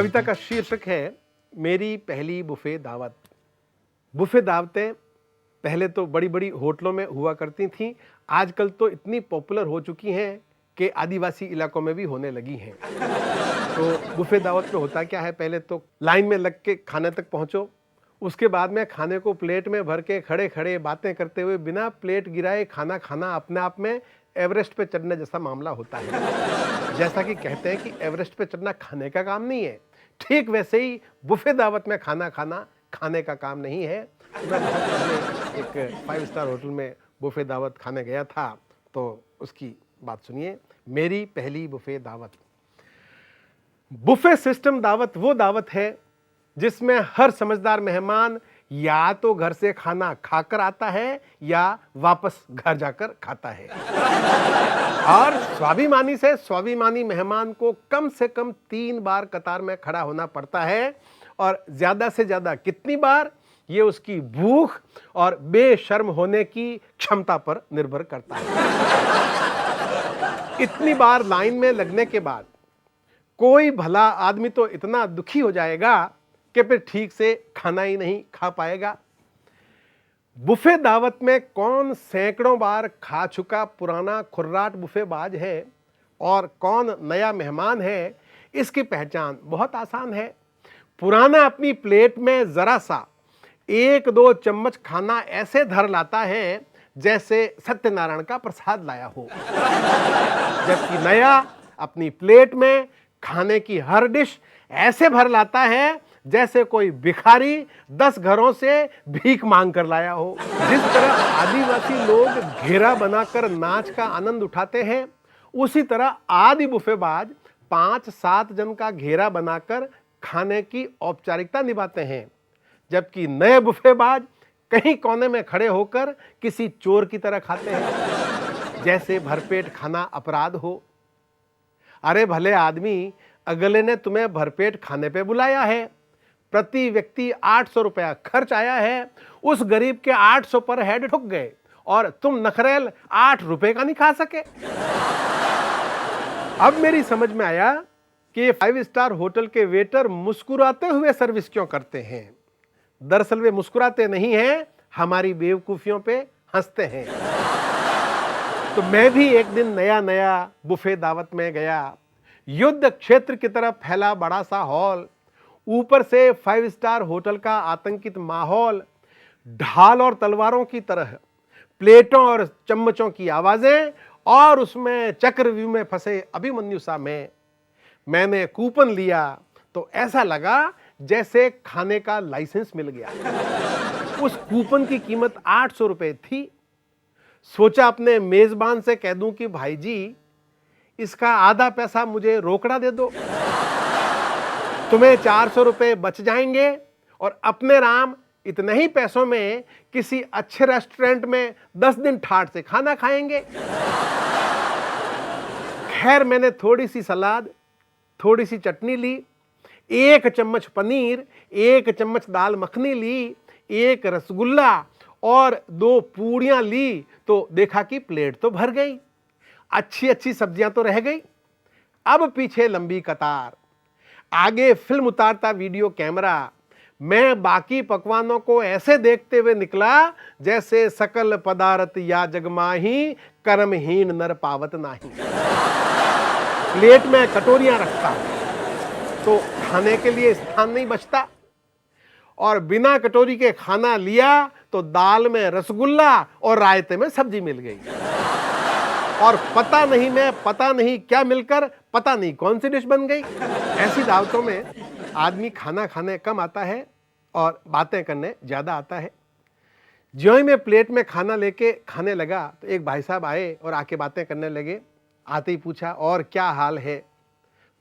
कविता का शीर्षक है मेरी पहली बुफे दावत। बुफे दावतें पहले तो बड़ी बड़ी होटलों में हुआ करती थीं, आजकल तो इतनी पॉपुलर हो चुकी हैं कि आदिवासी इलाकों में भी होने लगी हैं। तो बुफे दावत में होता क्या है, पहले तो लाइन में लग के खाने तक पहुंचो, उसके बाद में खाने को प्लेट में भर के खड़े खड़े बातें करते हुए बिना प्लेट गिराए खाना खाना अपने आप में एवरेस्ट पे चढ़ने जैसा मामला होता है। जैसा कि कहते हैं कि एवरेस्ट पे चढ़ना खाने का काम नहीं है, ठीक वैसे ही बुफे दावत में खाना खाना खाने का काम नहीं है। मैं बहुत पहले एक 5 स्टार होटल में बुफे दावत खाने गया था, तो उसकी बात सुनिए। मेरी पहली बुफे दावत। बुफे सिस्टम दावत वो दावत है जिसमें हर समझदार मेहमान या तो घर से खाना खाकर आता है या वापस घर जाकर खाता है। और स्वाभिमानी से स्वाभिमानी मेहमान को कम से कम 3 बार कतार में खड़ा होना पड़ता है, और ज्यादा से ज्यादा कितनी बार ये उसकी भूख और बेशर्म होने की क्षमता पर निर्भर करता है। इतनी बार लाइन में लगने के बाद कोई भला आदमी तो इतना दुखी हो जाएगा कि फिर ठीक से खाना ही नहीं खा पाएगा। बुफे दावत में कौन सैकड़ों बार खा चुका पुराना खुर्राट बुफेबाज है और कौन नया मेहमान है, इसकी पहचान बहुत आसान है। पुराना अपनी प्लेट में जरा सा 1-2 चम्मच खाना ऐसे धर लाता है जैसे सत्यनारायण का प्रसाद लाया हो, जबकि नया अपनी प्लेट में खाने की हर डिश ऐसे भर लाता है जैसे कोई भिखारी 10 घरों से भीख मांग कर लाया हो। जिस तरह आदिवासी लोग घेरा बनाकर नाच का आनंद उठाते हैं, उसी तरह आदि बुफेबाज 5-7 जन का घेरा बनाकर खाने की औपचारिकता निभाते हैं, जबकि नए बुफेबाज कहीं कोने में खड़े होकर किसी चोर की तरह खाते हैं, जैसे भरपेट खाना अपराध हो। अरे भले आदमी, अगले ने तुम्हें भरपेट खाने पे बुलाया है, प्रति व्यक्ति 800 रुपया खर्च आया है, उस गरीब के 800 पर हेड ठुक गए और तुम नखरेल 8 रुपए का नहीं खा सके। अब मेरी समझ में आया कि 5 स्टार होटल के वेटर मुस्कुराते हुए सर्विस क्यों करते हैं। दरअसल वे मुस्कुराते नहीं हैं, हमारी बेवकूफियों पे हंसते हैं। तो मैं भी एक दिन नया नया बुफे दावत में गया। युद्ध क्षेत्र की तरफ फैला बड़ा सा हॉल, ऊपर से 5 स्टार होटल का आतंकित माहौल, ढाल और तलवारों की तरह प्लेटों और चम्मचों की आवाजें, और उसमें चक्रव्यूह में फंसे अभिमन्यु सा मैंने कूपन लिया तो ऐसा लगा जैसे खाने का लाइसेंस मिल गया। उस कूपन की कीमत 800 रुपए थी। सोचा अपने मेजबान से कह दूं कि भाई जी, इसका आधा पैसा मुझे रोकड़ा दे दो, तुम्हें 400 रुपए बच जाएंगे और अपने राम इतने ही पैसों में किसी अच्छे रेस्टोरेंट में 10 दिन ठाठ से खाना खाएंगे। खैर, मैंने थोड़ी सी सलाद, थोड़ी सी चटनी ली, 1 चम्मच पनीर, 1 चम्मच दाल मखनी ली, 1 रसगुल्ला और 2 पूड़ियां ली, तो देखा कि प्लेट तो भर गई, अच्छी अच्छी सब्जियां तो रह गई। अब पीछे लंबी कतार, आगे फिल्म उतारता वीडियो कैमरा। मैं बाकी पकवानों को ऐसे देखते हुए निकला जैसे सकल पदार्थ या जगमाही, कर्महीन नर पावत नाही। प्लेट में कटोरियां रखता तो खाने के लिए स्थान नहीं बचता, और बिना कटोरी के खाना लिया तो दाल में रसगुल्ला और रायते में सब्जी मिल गई, और पता नहीं क्या मिलकर पता नहीं कौन सी डिश बन गई। ऐसी दावतों में आदमी खाना खाने कम आता है और बातें करने ज्यादा आता है। ज्यों ही मैं प्लेट में खाना लेके खाने लगा तो एक भाई साहब आए और आके बातें करने लगे। आते ही पूछा, और क्या हाल है।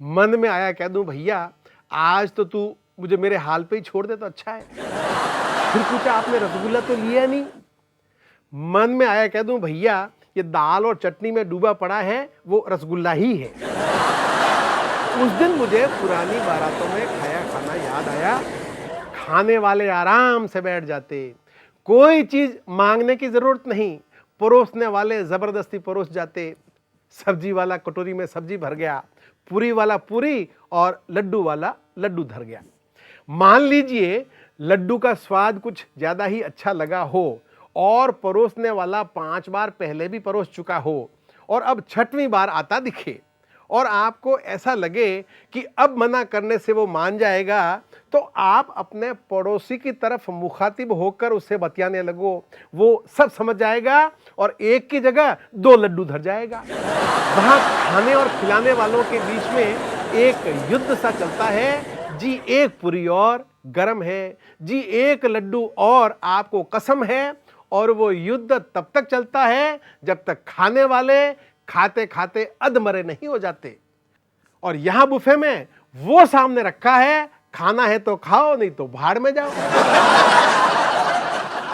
मन में आया कह दूं, भैया आज तो तू मुझे मेरे हाल पे ही छोड़ दे तो अच्छा है। फिर पूछा, आपने रसगुल्ला तो लिया नहीं। मन में आया कह दूं, भैया ये दाल और चटनी में डूबा पड़ा है, वो रसगुल्ला ही है। उस दिन मुझे पुरानी बारातों में खाया खाना याद आया। खाने वाले आराम से बैठ जाते, कोई चीज मांगने की जरूरत नहीं, परोसने वाले जबरदस्ती परोस जाते। सब्जी वाला कटोरी में सब्जी भर गया, पूरी वाला पूरी और लड्डू वाला लड्डू धर गया। मान लीजिए लड्डू का स्वाद कुछ ज्यादा ही अच्छा लगा हो और परोसने वाला 5 बार पहले भी परोस चुका हो और अब 6वीं बार आता दिखे और आपको ऐसा लगे कि अब मना करने से वो मान जाएगा, तो आप अपने पड़ोसी की तरफ मुखातिब होकर उससे बतियाने लगो। वो सब समझ जाएगा और एक की जगह 2 लड्डू धर जाएगा। वहां खाने और खिलाने वालों के बीच में एक युद्ध सा चलता है। जी एक पूरी और गरम है, जी एक लड्डू और आपको कसम है। और वो युद्ध तब तक चलता है जब तक खाने वाले खाते खाते अधमरे नहीं हो जाते। और यहां बुफे में वो सामने रखा है, खाना है तो खाओ, नहीं तो भाड़ में जाओ।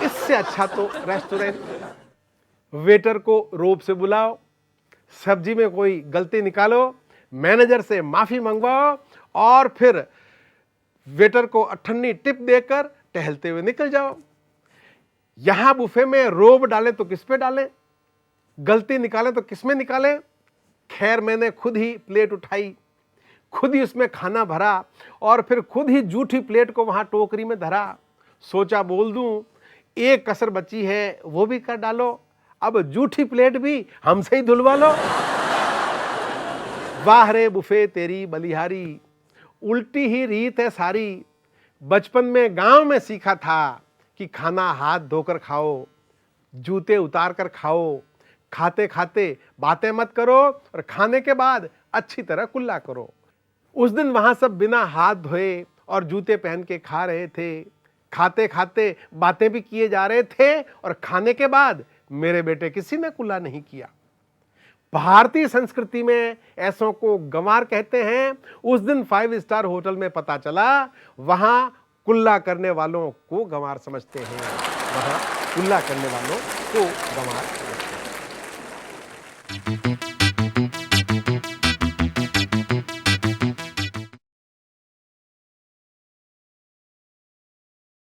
इससे अच्छा तो रेस्टोरेंट। वेटर को रोब से बुलाओ, सब्जी में कोई गलती निकालो, मैनेजर से माफी मंगवाओ और फिर वेटर को अठन्नी टिप देकर टहलते हुए निकल जाओ। यहां बुफे में रोब डालें तो किस पे डालें, गलती निकालें तो किस में निकालें। खैर मैंने खुद ही प्लेट उठाई, खुद ही उसमें खाना भरा और फिर खुद ही जूठी प्लेट को वहां टोकरी में धरा। सोचा बोल दूं, एक कसर बची है वो भी कर डालो, अब जूठी प्लेट भी हमसे ही धुलवा लो। वाह रे बुफे तेरी बलिहारी, उल्टी ही रीत है सारी। बचपन में गांव में सीखा था कि खाना हाथ धोकर खाओ, जूते उतार कर खाओ, खाते खाते बातें मत करो और खाने के बाद अच्छी तरह कुल्ला करो। उस दिन वहां सब बिना हाथ धोए और जूते पहन के खा रहे थे, खाते खाते बातें भी किए जा रहे थे और खाने के बाद मेरे बेटे किसी ने कुल्ला नहीं किया। भारतीय संस्कृति में ऐसों को गंवार कहते हैं। उस दिन 5 स्टार होटल में पता चला वहां कुल्ला करने वालों को गंवार समझते हैं, वहां कुल्ला करने वालों को गंवार समझते हैं।